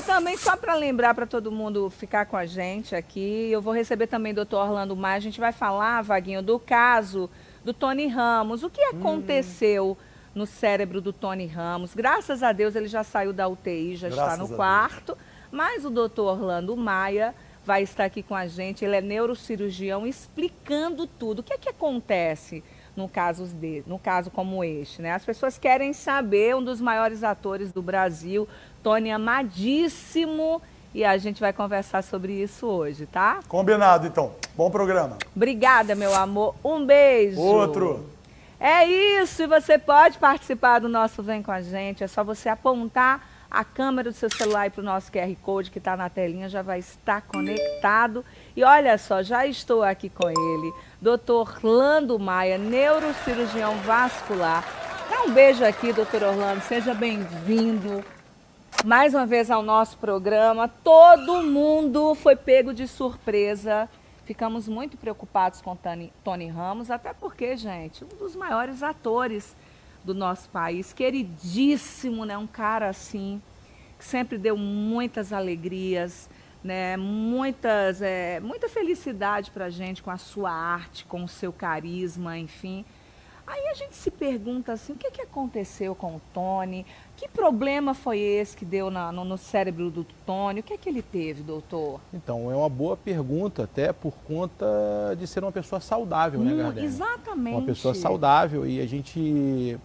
também, só para lembrar para todo mundo ficar com a gente aqui, eu vou receber também o doutor Orlando Maia. A gente vai falar, Vaguinho, do caso do Tony Ramos. O que aconteceu no cérebro do Tony Ramos? Graças a Deus ele já saiu da UTI, já está no quarto. Mas o doutor Orlando Maia vai estar aqui com a gente. Ele é neurocirurgião explicando tudo. O que é que acontece no caso como este, né? As pessoas querem saber, um dos maiores atores do Brasil, Tony amadíssimo, e a gente vai conversar sobre isso hoje, tá? Combinado, então. Bom programa. Obrigada, meu amor. Um beijo. Outro. É isso, e você pode participar do nosso Vem Com a Gente. É só você apontar a câmera do seu celular para o nosso QR Code que está na telinha, já vai estar conectado. E olha só, já estou aqui com ele, doutor Orlando Maia, neurocirurgião vascular. Dá um beijo aqui, doutor Orlando, seja bem-vindo mais uma vez ao nosso programa. Todo mundo foi pego de surpresa. Ficamos muito preocupados com Tony Ramos, até porque, gente, um dos maiores atores do nosso país, queridíssimo, né? Um cara assim, que sempre deu muitas alegrias, né? Muita felicidade pra gente com a sua arte, com o seu carisma, enfim. Aí a gente se pergunta assim, o que aconteceu com o Tony? Que problema foi esse que deu no cérebro do Tony? O que ele teve, doutor? Então, é uma boa pergunta, até por conta de ser uma pessoa saudável, né, Gardênia? Exatamente. Uma pessoa saudável, e a gente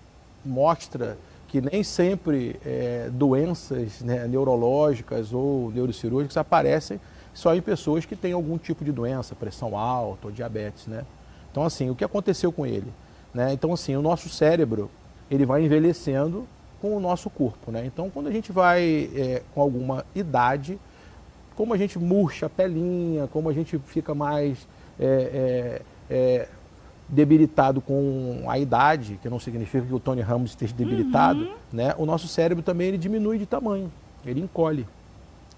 mostra que nem sempre doenças, né, neurológicas ou neurocirúrgicas aparecem só em pessoas que têm algum tipo de doença, pressão alta ou diabetes, né? Então, assim, o que aconteceu com ele? Né? Então, assim, o nosso cérebro, ele vai envelhecendo com o nosso corpo, né? Então, quando a gente vai com alguma idade, como a gente murcha a pelinha, como a gente fica mais debilitado com a idade, que não significa que o Tony Ramos esteja debilitado, né? O nosso cérebro também ele diminui de tamanho, ele encolhe.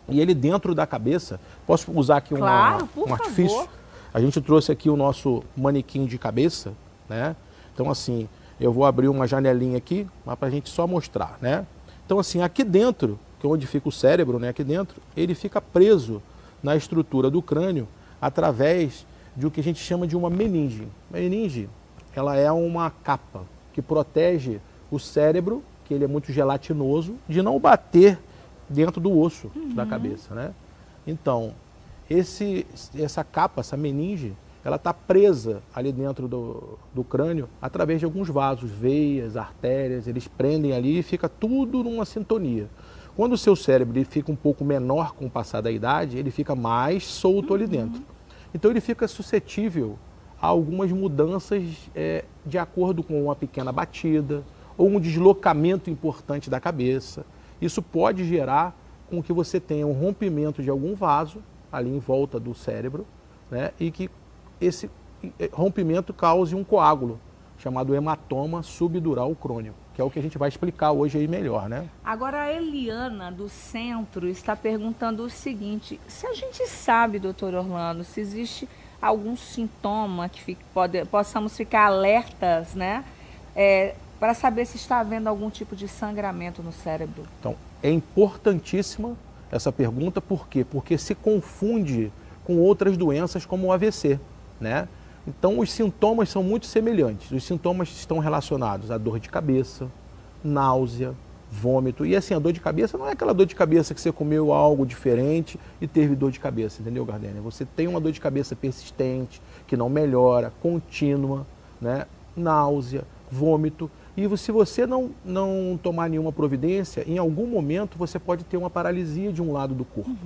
E ele dentro da cabeça, posso usar aqui um artifício? A gente trouxe aqui o nosso manequim de cabeça, né? Então, assim, eu vou abrir uma janelinha aqui, para a gente só mostrar, né? Então, assim, aqui dentro, que é onde fica o cérebro, né? Aqui dentro, ele fica preso na estrutura do crânio através de o que a gente chama de uma meninge. A meninge, ela é uma capa que protege o cérebro, que ele é muito gelatinoso, de não bater dentro do osso da cabeça, né? Então, essa capa, essa meninge, ela está presa ali dentro do crânio através de alguns vasos, veias, artérias, eles prendem ali e fica tudo numa sintonia. Quando o seu cérebro ele fica um pouco menor com o passar da idade, ele fica mais solto ali dentro. Então ele fica suscetível a algumas mudanças de acordo com uma pequena batida ou um deslocamento importante da cabeça. Isso pode gerar com que você tenha um rompimento de algum vaso ali em volta do cérebro, né, e que esse rompimento cause um coágulo, chamado hematoma subdural crônico, que é o que a gente vai explicar hoje aí melhor, né? Agora a Eliana do centro está perguntando o seguinte, se a gente sabe, doutor Orlando, se existe algum sintoma que possamos ficar alertas, né? Para saber se está havendo algum tipo de sangramento no cérebro. Então, é importantíssima essa pergunta, por quê? Porque se confunde com outras doenças como o AVC, né? Então, os sintomas são muito semelhantes. Os sintomas estão relacionados à dor de cabeça, náusea, vômito. E assim, a dor de cabeça não é aquela dor de cabeça que você comeu algo diferente e teve dor de cabeça, entendeu, Gardênia? Você tem uma dor de cabeça persistente, que não melhora, contínua, né? Náusea, vômito. E se você não tomar nenhuma providência, em algum momento você pode ter uma paralisia de um lado do corpo.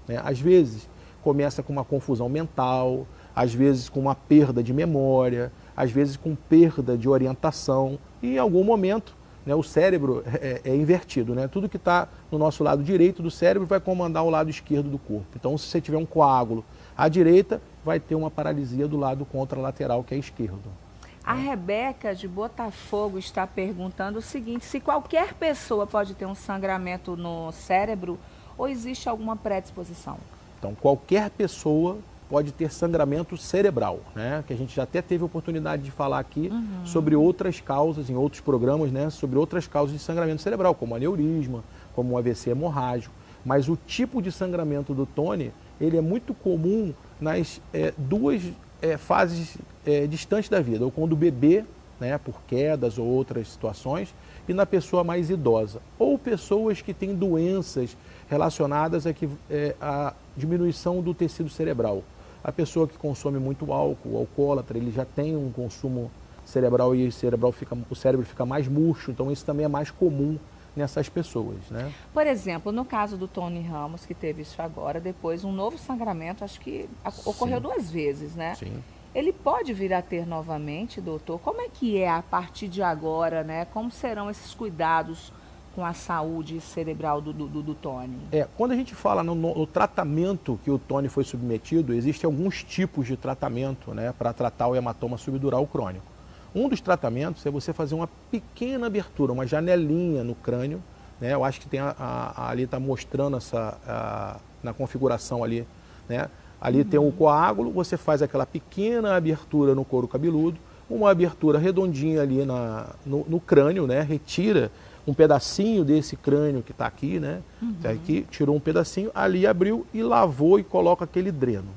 Né? Às vezes, começa com uma confusão mental, às vezes com uma perda de memória, às vezes com perda de orientação. E em algum momento, né, o cérebro é invertido. Né? Tudo que está no nosso lado direito do cérebro vai comandar o lado esquerdo do corpo. Então, se você tiver um coágulo à direita, vai ter uma paralisia do lado contralateral, que é esquerdo. A Rebeca de Botafogo está perguntando o seguinte, se qualquer pessoa pode ter um sangramento no cérebro ou existe alguma predisposição? Então, qualquer pessoa pode ter sangramento cerebral, né? Que a gente já até teve a oportunidade de falar aqui sobre outras causas, em outros programas, né? Sobre outras causas de sangramento cerebral, como aneurisma, como um AVC hemorrágico. Mas o tipo de sangramento do Tony, ele é muito comum nas duas fases distantes da vida, ou quando o bebê, né, por quedas ou outras situações, e na pessoa mais idosa, ou pessoas que têm doenças relacionadas à diminuição do tecido cerebral. A pessoa que consome muito álcool, o alcoólatra, ele já tem um consumo cerebral e o cérebro fica mais murcho, então isso também é mais comum nessas pessoas, né? Por exemplo, no caso do Tony Ramos, que teve isso agora, depois um novo sangramento, acho que ocorreu 2 vezes, né? Sim. Ele pode vir a ter novamente, doutor? Como é que é a partir de agora, né? Como serão esses cuidados com a saúde cerebral do Tony? Quando a gente fala no tratamento que o Tony foi submetido, existem alguns tipos de tratamento, né, para tratar o hematoma subdural crônico. Um dos tratamentos é você fazer uma pequena abertura, uma janelinha no crânio, né? Eu acho que tem ali está mostrando na configuração ali, né? Ali tem um coágulo, você faz aquela pequena abertura no couro cabeludo, uma abertura redondinha ali no crânio, né? Retira um pedacinho desse crânio que está aqui, né? Aqui tirou um pedacinho, ali abriu e lavou e coloca aquele dreno.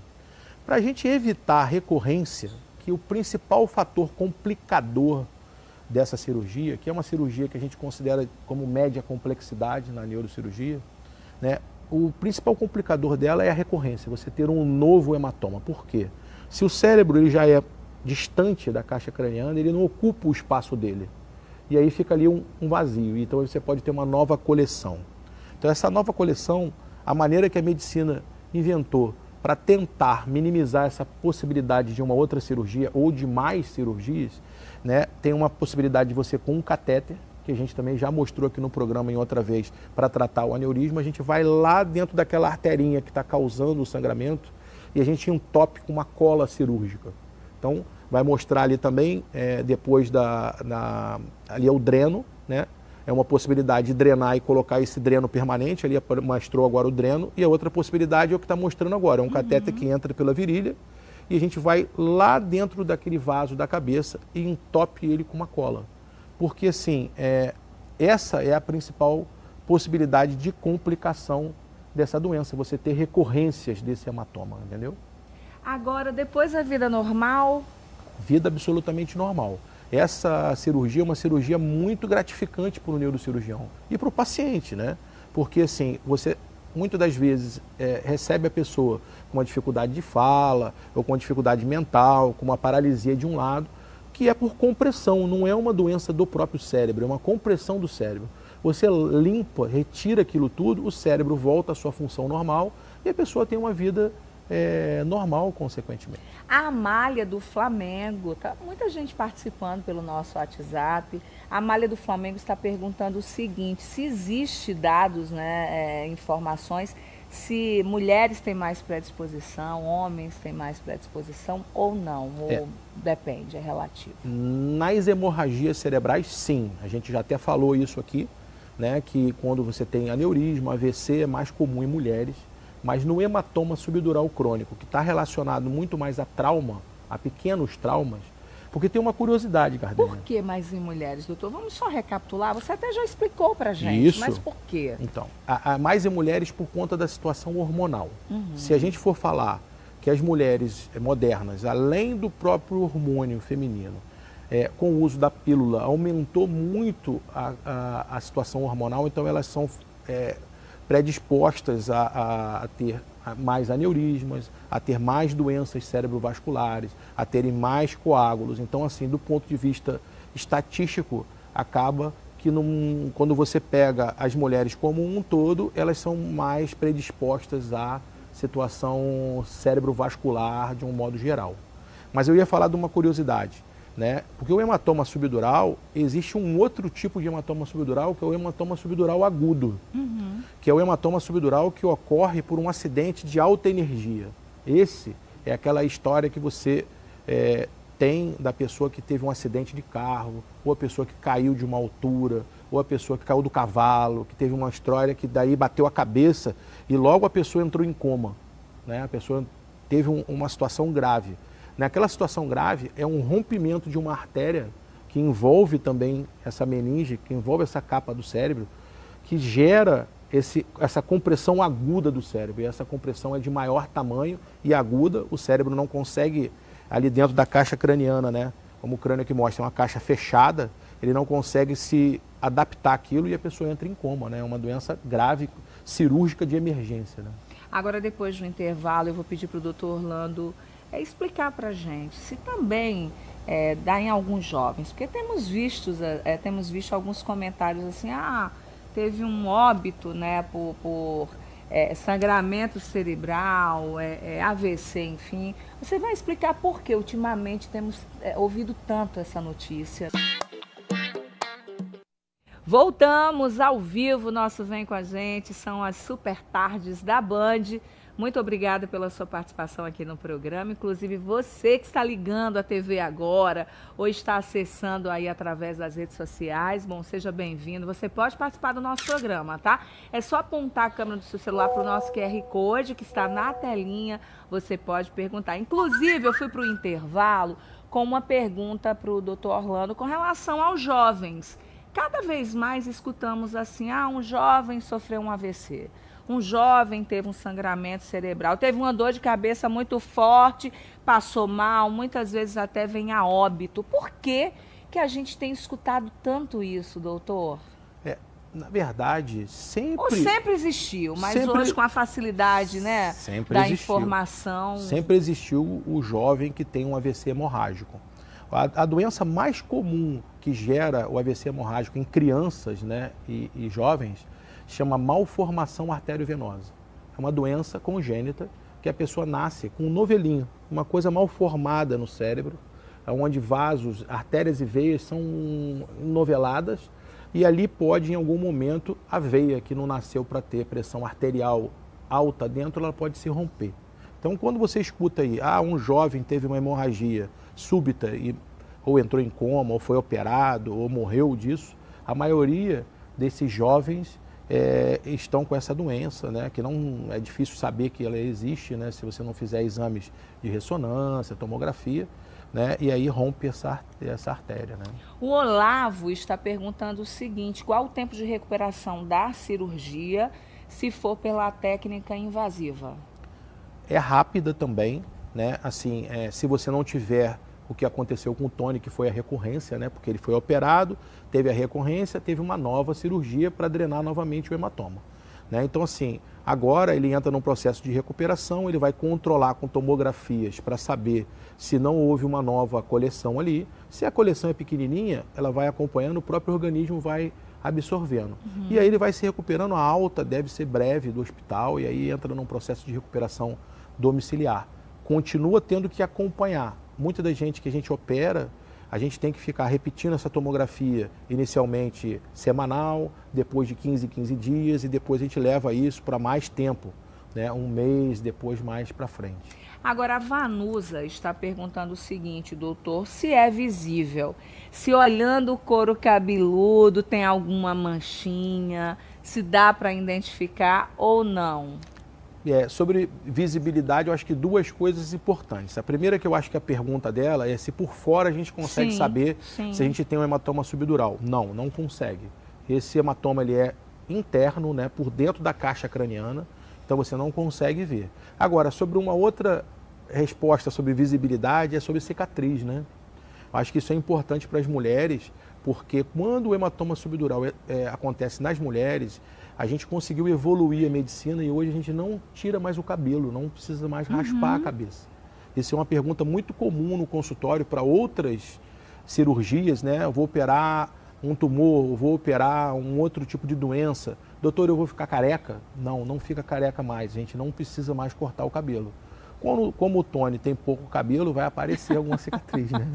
Para a gente evitar a recorrência, que o principal fator complicador dessa cirurgia, que é uma cirurgia que a gente considera como média complexidade na neurocirurgia, né? O principal complicador dela é a recorrência, você ter um novo hematoma. Por quê? Se o cérebro ele já é distante da caixa craniana, ele não ocupa o espaço dele. E aí fica ali um vazio, então você pode ter uma nova coleção. Então essa nova coleção, a maneira que a medicina inventou para tentar minimizar essa possibilidade de uma outra cirurgia ou de mais cirurgias, né, tem uma possibilidade de você com um catéter, que a gente também já mostrou aqui no programa em outra vez, para tratar o aneurisma, a gente vai lá dentro daquela arterinha que está causando o sangramento e a gente entope com uma cola cirúrgica. Então, vai mostrar ali também, depois ali é o dreno, né? É uma possibilidade de drenar e colocar esse dreno permanente, ali mostrou agora o dreno, e a outra possibilidade é o que está mostrando agora, é um catéter que entra pela virilha e a gente vai lá dentro daquele vaso da cabeça e entope ele com uma cola. Porque assim, essa é a principal possibilidade de complicação dessa doença, você ter recorrências desse hematoma, entendeu? Agora, depois da vida normal? Vida absolutamente normal. Essa cirurgia é uma cirurgia muito gratificante para o neurocirurgião e para o paciente, né? Porque assim, você muitas das vezes recebe a pessoa com uma dificuldade de fala, ou com uma dificuldade mental, com uma paralisia de um lado, que é por compressão, não é uma doença do próprio cérebro, é uma compressão do cérebro. Você limpa, retira aquilo tudo, o cérebro volta à sua função normal e a pessoa tem uma vida normal, consequentemente. A Amália do Flamengo, tá muita gente participando pelo nosso WhatsApp. A Amália do Flamengo está perguntando o seguinte: se existe dados, né, informações, se mulheres têm mais predisposição, homens têm mais predisposição ou não, ou depende, é relativo? Nas hemorragias cerebrais, sim. A gente já até falou isso aqui, né, que quando você tem aneurisma, AVC, é mais comum em mulheres. Mas no hematoma subdural crônico, que está relacionado muito mais a trauma, a pequenos traumas, porque tem uma curiosidade, Gardênia. Por que mais em mulheres, doutor? Vamos só recapitular, você até já explicou pra gente, isso. Mas por quê? Então, mais em mulheres por conta da situação hormonal. Se a gente for falar que as mulheres modernas, além do próprio hormônio feminino, com o uso da pílula, aumentou muito a situação hormonal, então elas são predispostas a ter mais aneurismas, a ter mais doenças cerebrovasculares, a terem mais coágulos. Então, assim, do ponto de vista estatístico, acaba que quando você pega as mulheres como um todo, elas são mais predispostas à situação cerebrovascular de um modo geral. Mas eu ia falar de uma curiosidade, né? Porque o hematoma subdural, existe um outro tipo de hematoma subdural, que é o hematoma subdural agudo, que é o hematoma subdural que ocorre por um acidente de alta energia. Esse é aquela história que você tem da pessoa que teve um acidente de carro, ou a pessoa que caiu de uma altura, ou a pessoa que caiu do cavalo, que teve uma história que daí bateu a cabeça e logo a pessoa entrou em coma, né? A pessoa teve uma situação grave. Naquela situação grave, é um rompimento de uma artéria que envolve também essa meninge, que envolve essa capa do cérebro, que gera essa compressão aguda do cérebro. E essa compressão é de maior tamanho e aguda, o cérebro não consegue, ali dentro da caixa craniana, né? Como o crânio aqui mostra, é uma caixa fechada, ele não consegue se adaptar àquilo e a pessoa entra em coma, né? É uma doença grave, cirúrgica de emergência, né? Agora, depois do intervalo, eu vou pedir para o doutor Orlando explicar para a gente se também dá em alguns jovens, porque temos visto alguns comentários assim, teve um óbito, né, por sangramento cerebral, AVC, enfim. Você vai explicar por que ultimamente temos ouvido tanto essa notícia? Voltamos ao vivo, nosso Vem com a Gente, são as super tardes da Band. Muito obrigada pela sua participação aqui no programa, inclusive você que está ligando a TV agora ou está acessando aí através das redes sociais, bom, seja bem-vindo. Você pode participar do nosso programa, tá? É só apontar a câmera do seu celular para o nosso QR Code que está na telinha, você pode perguntar. Inclusive, eu fui para o intervalo com uma pergunta para o doutor Orlando com relação aos jovens. Cada vez mais escutamos assim, um jovem sofreu um AVC. Um jovem teve um sangramento cerebral, teve uma dor de cabeça muito forte, passou mal, muitas vezes até vem a óbito. Por que que a gente tem escutado tanto isso, doutor? Na verdade, sempre... Ou sempre existiu, mas hoje com a facilidade, né, informação... Sempre existiu o jovem que tem um AVC hemorrágico. A doença mais comum que gera o AVC hemorrágico em crianças, né, e jovens chama malformação arteriovenosa. É uma doença congênita que a pessoa nasce com um novelinho, uma coisa mal formada no cérebro, onde vasos, artérias e veias são noveladas e ali pode, em algum momento, a veia que não nasceu para ter pressão arterial alta dentro, ela pode se romper. Então, quando você escuta aí, um jovem teve uma hemorragia súbita ou entrou em coma, ou foi operado, ou morreu disso, a maioria desses jovens estão com essa doença, né, que não é difícil saber que ela existe, né, se você não fizer exames de ressonância, tomografia, né, e aí rompe essa artéria. Né. O Olavo está perguntando o seguinte, qual o tempo de recuperação da cirurgia se for pela técnica invasiva? É rápida também, né, assim, se você não tiver o que aconteceu com o Tony, que foi a recorrência, né? Porque ele foi operado, teve a recorrência, teve uma nova cirurgia para drenar novamente o hematoma. Né? Então, assim, agora ele entra num processo de recuperação, ele vai controlar com tomografias para saber se não houve uma nova coleção ali. Se a coleção é pequenininha, ela vai acompanhando, o próprio organismo vai absorvendo. E aí ele vai se recuperando, a alta deve ser breve do hospital, e aí entra num processo de recuperação domiciliar. Continua tendo que acompanhar. Muita da gente que a gente opera, a gente tem que ficar repetindo essa tomografia inicialmente semanal, depois de 15 dias e depois a gente leva isso para mais tempo, né? Um mês, depois mais para frente. Agora, a Vanusa está perguntando o seguinte, doutor, se é visível, se olhando o couro cabeludo tem alguma manchinha, se dá para identificar ou não? Sobre visibilidade, eu acho que duas coisas importantes. A primeira que eu acho que a pergunta dela é se por fora a gente consegue saber se a gente tem um hematoma subdural. Não consegue. Esse hematoma ele é interno, né, por dentro da caixa craniana, então você não consegue ver. Agora, sobre uma outra resposta sobre visibilidade, é sobre cicatriz, né? Eu acho que isso é importante para as mulheres, porque quando o hematoma subdural acontece nas mulheres, a gente conseguiu evoluir a medicina e hoje a gente não tira mais o cabelo, não precisa mais raspar a cabeça. Isso é uma pergunta muito comum no consultório para outras cirurgias, né? Eu vou operar um tumor, eu vou operar um outro tipo de doença. Doutor, eu vou ficar careca? Não fica careca mais, a gente não precisa mais cortar o cabelo. Como o Tony tem pouco cabelo, vai aparecer alguma cicatriz, né?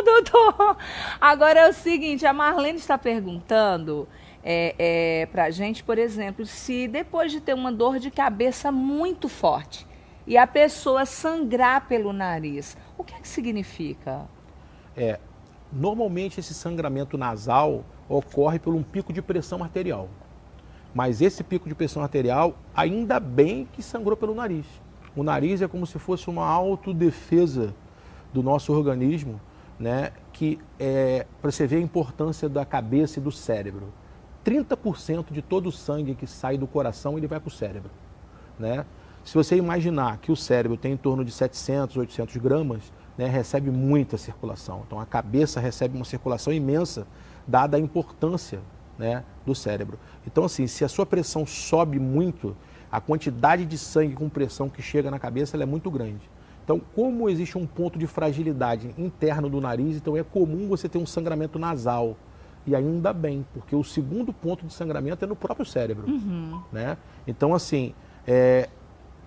Doutor, agora é o seguinte, a Marlene está perguntando para a gente, por exemplo, se depois de ter uma dor de cabeça muito forte e a pessoa sangrar pelo nariz, o que significa? Normalmente esse sangramento nasal ocorre por um pico de pressão arterial. Mas esse pico de pressão arterial, ainda bem que sangrou pelo nariz. O nariz é como se fosse uma autodefesa do nosso organismo, né? Que para você ver a importância da cabeça e do cérebro. 30% de todo o sangue que sai do coração, ele vai para o cérebro, né? Se você imaginar que o cérebro tem em torno de 700, 800 gramas, né, recebe muita circulação. Então, a cabeça recebe uma circulação imensa, dada a importância, né, do cérebro. Então, assim, se a sua pressão sobe muito, a quantidade de sangue com pressão que chega na cabeça ela é muito grande. Então, como existe um ponto de fragilidade interno do nariz, então é comum você ter um sangramento nasal. E ainda bem, porque o segundo ponto de sangramento é no próprio cérebro, né? Então, assim,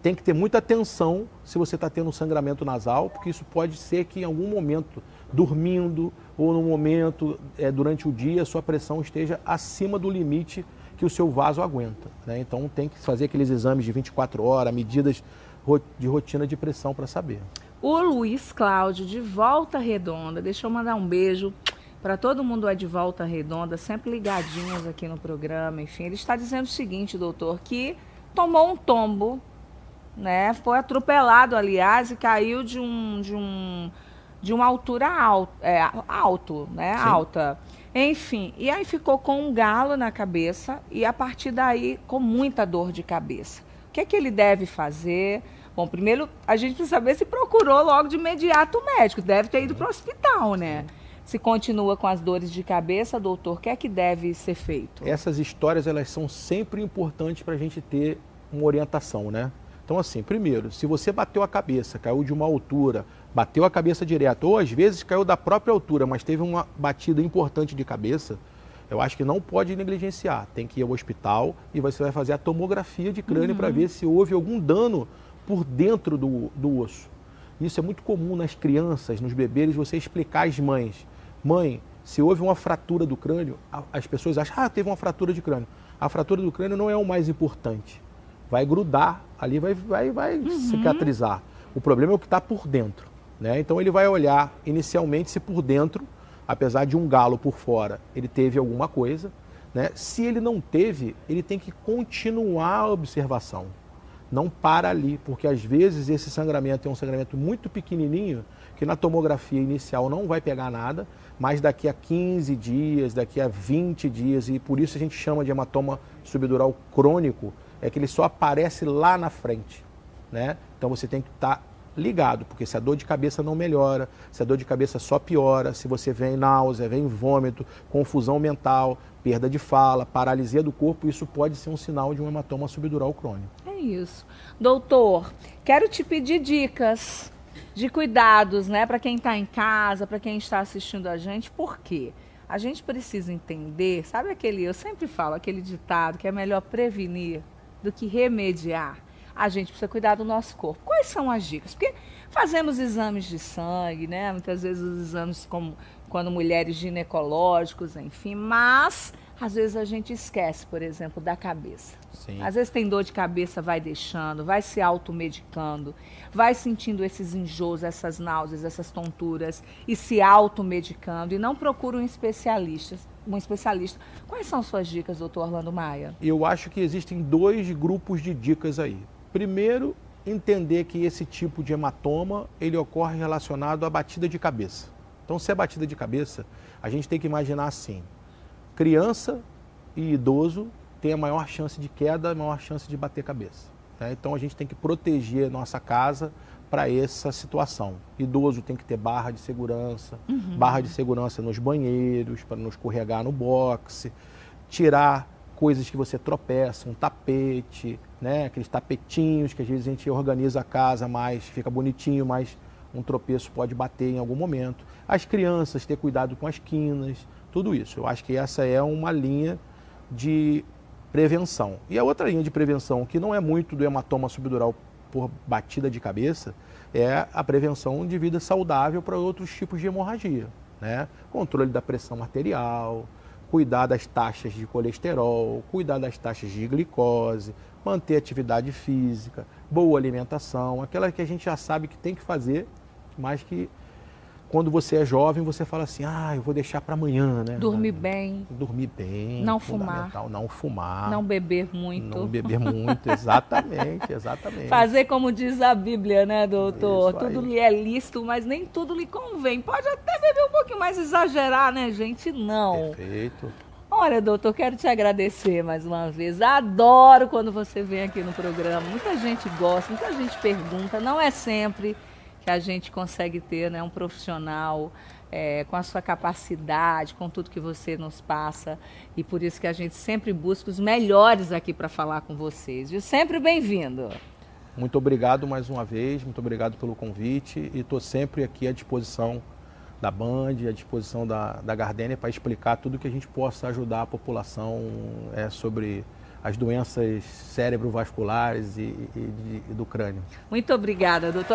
tem que ter muita atenção se você está tendo um sangramento nasal, porque isso pode ser que em algum momento, dormindo ou no momento, durante o dia, a sua pressão esteja acima do limite que o seu vaso aguenta, né? Então tem que fazer aqueles exames de 24 horas, medidas de rotina de pressão para saber. O Luiz Cláudio, de Volta Redonda, deixa eu mandar um beijo para todo mundo de Volta Redonda, sempre ligadinhos aqui no programa, enfim. Ele está dizendo o seguinte, doutor, que tomou um tombo, né? Foi atropelado, aliás, e caiu de uma altura alto, né? Sim. Alta. Enfim, e aí ficou com um galo na cabeça e a partir daí com muita dor de cabeça. O que é que ele deve fazer? Bom, primeiro a gente precisa saber se procurou logo de imediato o médico. Deve ter ido para o hospital, né? Se continua com as dores de cabeça, doutor, o que é que deve ser feito? Essas histórias, elas são sempre importantes para a gente ter uma orientação, né? Então, assim, primeiro, se você bateu a cabeça, caiu de uma altura, bateu a cabeça direto, ou às vezes caiu da própria altura, mas teve uma batida importante de cabeça, eu acho que não pode negligenciar. Tem que ir ao hospital e você vai fazer a tomografia de crânio para ver se houve algum dano por dentro do osso. Isso é muito comum nas crianças, nos bebês, você explicar às mães. Mãe, se houve uma fratura do crânio, as pessoas acham, teve uma fratura de crânio. A fratura do crânio não é o mais importante. Vai grudar, ali vai cicatrizar. O problema é o que está por dentro, né? Então ele vai olhar inicialmente se por dentro, apesar de um galo por fora, ele teve alguma coisa, né? Se ele não teve, ele tem que continuar a observação. Não para ali, porque às vezes esse sangramento é um sangramento muito pequenininho, que na tomografia inicial não vai pegar nada, mas daqui a 15 dias, daqui a 20 dias, e por isso a gente chama de hematoma subdural crônico, é que ele só aparece lá na frente, né? Então você tem que estar ligado, porque se a dor de cabeça não melhora, se a dor de cabeça só piora, se você vem náusea, vem vômito, confusão mental, perda de fala, paralisia do corpo, isso pode ser um sinal de um hematoma subdural crônico. É isso. Doutor, quero te pedir dicas de cuidados, né, para quem está em casa, para quem está assistindo a gente, por quê? A gente precisa entender, sabe eu sempre falo aquele ditado que é melhor prevenir do que remediar. A gente precisa cuidar do nosso corpo. Quais são as dicas? Porque fazemos exames de sangue, né? Muitas vezes os exames como quando mulheres ginecológicos, enfim, mas às vezes a gente esquece, por exemplo, da cabeça. Sim. Às vezes tem dor de cabeça, vai deixando, vai se automedicando, vai sentindo esses enjoos, essas náuseas, essas tonturas e se automedicando e não procura um especialista. Quais são suas dicas, doutor Orlando Maia? Eu acho que existem dois grupos de dicas aí. Primeiro, entender que esse tipo de hematoma, ele ocorre relacionado à batida de cabeça. Então, se é batida de cabeça, a gente tem que imaginar assim, criança e idoso têm a maior chance de queda, a maior chance de bater cabeça, né? Então, a gente tem que proteger nossa casa para essa situação. Idoso tem que ter barra de segurança nos banheiros, para não escorregar no boxe, tirar coisas que você tropeça, um tapete, né? Aqueles tapetinhos que às vezes a gente organiza a casa mais, fica bonitinho, mas um tropeço pode bater em algum momento. As crianças, ter cuidado com as quinas, tudo isso. Eu acho que essa é uma linha de prevenção. E a outra linha de prevenção, que não é muito do hematoma subdural por batida de cabeça, é a prevenção de vida saudável para outros tipos de hemorragia, né? Controle da pressão arterial, cuidar das taxas de colesterol, cuidar das taxas de glicose, manter atividade física, boa alimentação, aquela que a gente já sabe que tem que fazer, mas que quando você é jovem, você fala assim, eu vou deixar para amanhã, né? Dormir bem. Dormir bem. Não fumar. Não fumar. Não beber muito. Não beber muito, exatamente, exatamente. Fazer como diz a Bíblia, né, doutor? Isso tudo aí. lhe é lícito, mas nem tudo lhe convém. Pode até beber um pouquinho, mas exagerar, né, gente? Não. Perfeito. Olha, doutor, quero te agradecer mais uma vez. Adoro quando você vem aqui no programa. Muita gente gosta, muita gente pergunta. Não é sempre que a gente consegue ter, né, um profissional com a sua capacidade, com tudo que você nos passa. E por isso que a gente sempre busca os melhores aqui para falar com vocês. E sempre bem-vindo. Muito obrigado mais uma vez, muito obrigado pelo convite e estou sempre aqui à disposição da Band, à disposição da Gardenia para explicar tudo que a gente possa ajudar a população sobre as doenças cerebrovasculares e do crânio. Muito obrigada, doutor.